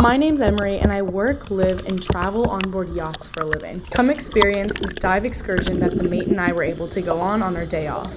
My name's Emery and I work, live, and travel on board yachts for a living. Come experience this dive excursion that the mate and I were able to go on our day off.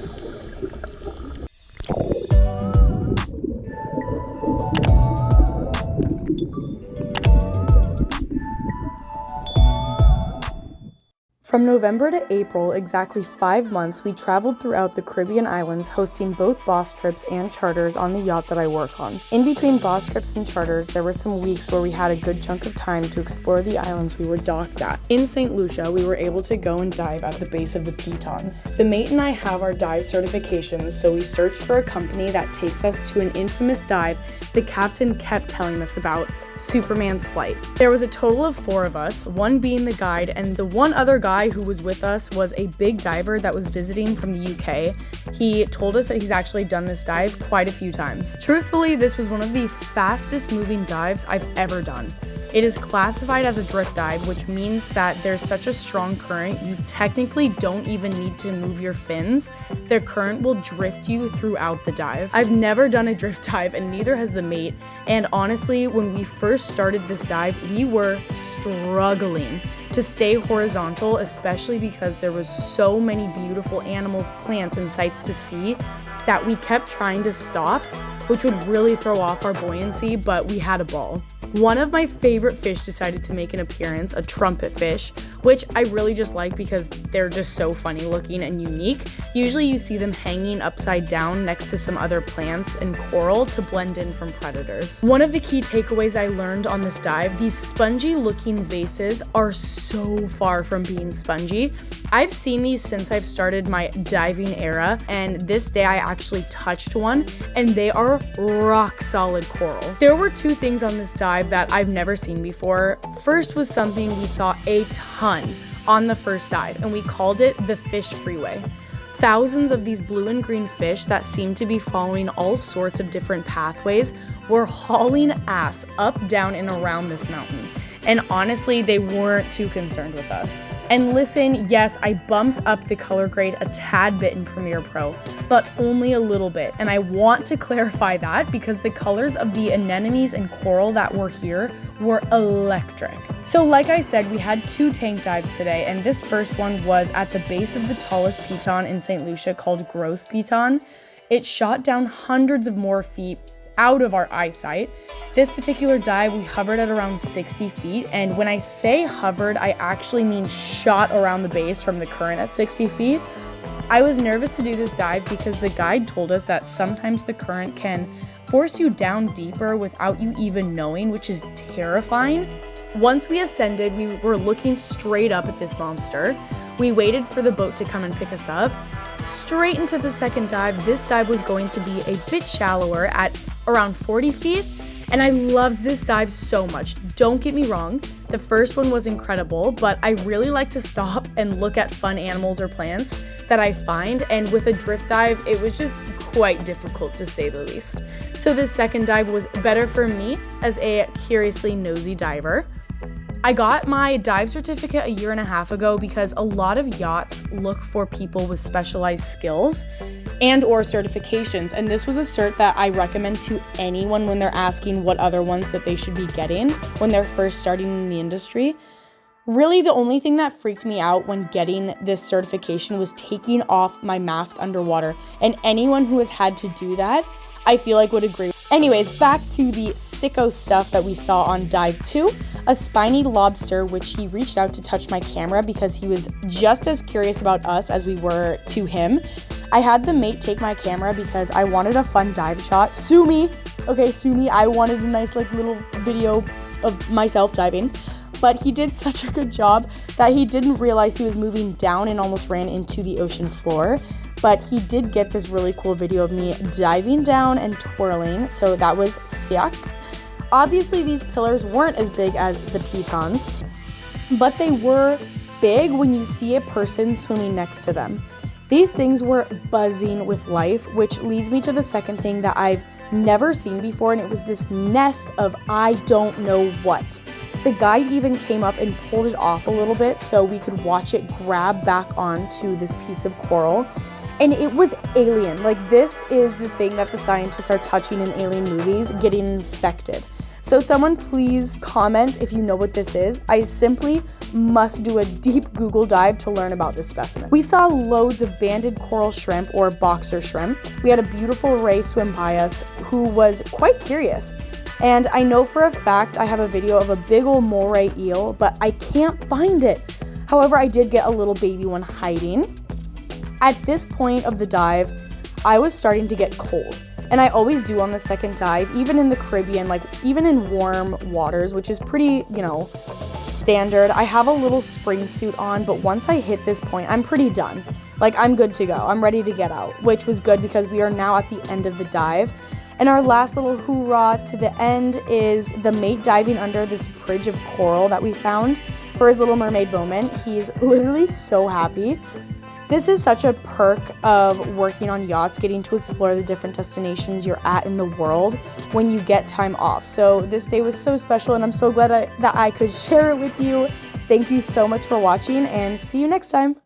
From November to April, exactly 5 months, we traveled throughout the Caribbean islands, hosting both boss trips and charters on the yacht that I work on. In between boss trips and charters, there were some weeks where we had a good chunk of time to explore the islands we were docked at. In St. Lucia, we were able to go and dive at the base of the pitons. The mate and I have our dive certifications, so we searched for a company that takes us to an infamous dive the captain kept telling us about, Superman's Flight. There was a total of 4 of us, one being the guide, and the one other guy who was with us was a big diver that was visiting from the UK. He told us that he's actually done this dive quite a few times. Truthfully, this was one of the fastest moving dives I've ever done. It is classified as a drift dive, which means that there's such a strong current, you technically don't even need to move your fins. The current will drift you throughout the dive. I've never done a drift dive, and neither has the mate. And honestly, when we first started this dive, we were struggling to stay horizontal, especially because there was so many beautiful animals, plants, and sights to see that we kept trying to stop, which would really throw off our buoyancy, but we had a ball. One of my favorite fish decided to make an appearance, a trumpet fish, which I really just like because they're just so funny looking and unique. Usually you see them hanging upside down next to some other plants and coral to blend in from predators. One of the key takeaways I learned on this dive, these spongy looking vases are so far from being spongy. I've seen these since I've started my diving era, and this day I actually touched one and they are rock solid coral. There were 2 things on this dive that I've never seen before. First was something we saw a ton on the first dive, and we called it the fish freeway. Thousands of these blue and green fish that seemed to be following all sorts of different pathways were hauling ass up, down, and around this mountain. And honestly, they weren't too concerned with us. And listen, yes, I bumped up the color grade a tad bit in Premiere Pro, but only a little bit. And I want to clarify that because the colors of the anemones and coral that were here were electric. So like I said, we had 2 tank dives today, and this first one was at the base of the tallest piton in St. Lucia called Gross Piton. It shot down hundreds of more feet out of our eyesight. This particular dive, we hovered at around 60 feet. And when I say hovered, I actually mean shot around the base from the current at 60 feet. I was nervous to do this dive because the guide told us that sometimes the current can force you down deeper without you even knowing, which is terrifying. Once we ascended, we were looking straight up at this monster. We waited for the boat to come and pick us up. Straight into the second dive. This dive was going to be a bit shallower at around 40 feet, and I loved this dive so much. Don't get me wrong, the first one was incredible, but I really like to stop and look at fun animals or plants that I find, and with a drift dive, it was just quite difficult to say the least. So this second dive was better for me as a curiously nosy diver. I got my dive certificate a 1.5 years ago because a lot of yachts look for people with specialized skills and or certifications, and this was a cert that I recommend to anyone when they're asking what other ones that they should be getting when they're first starting in the industry. Really, the only thing that freaked me out when getting this certification was taking off my mask underwater, and anyone who has had to do that, I feel like would agree. Anyways, back to the sicko stuff that we saw on dive 2, a spiny lobster, which he reached out to touch my camera because he was just as curious about us as we were to him. I had the mate take my camera because I wanted a fun dive shot. Sue me. Okay, sue me. I wanted a nice little video of myself diving. But he did such a good job that he didn't realize he was moving down and almost ran into the ocean floor. But he did get this really cool video of me diving down and twirling, so that was sick. Obviously, these pillars weren't as big as the pitons, but they were big when you see a person swimming next to them. These things were buzzing with life, which leads me to the second thing that I've never seen before, and it was this nest of I don't know what. The guide even came up and pulled it off a little bit so we could watch it grab back onto this piece of coral. And it was alien. Like, this is the thing that the scientists are touching in alien movies, getting infected. So someone please comment if you know what this is. I simply must do a deep Google dive to learn about this specimen. We saw loads of banded coral shrimp or boxer shrimp. We had a beautiful ray swim by us who was quite curious. And I know for a fact I have a video of a big old moray eel, but I can't find it. However, I did get a little baby one hiding. At this point of the dive, I was starting to get cold. And I always do on the second dive, even in the Caribbean, like even in warm waters, which is pretty, standard. I have a little spring suit on, but once I hit this point, I'm pretty done. Like, I'm good to go. I'm ready to get out, which was good because we are now at the end of the dive. And our last little hoorah to the end is the mate diving under this bridge of coral that we found for his Little Mermaid moment. He's literally so happy. This is such a perk of working on yachts, getting to explore the different destinations you're at in the world when you get time off. So this day was so special, and I'm so glad that I could share it with you. Thank you so much for watching, and see you next time.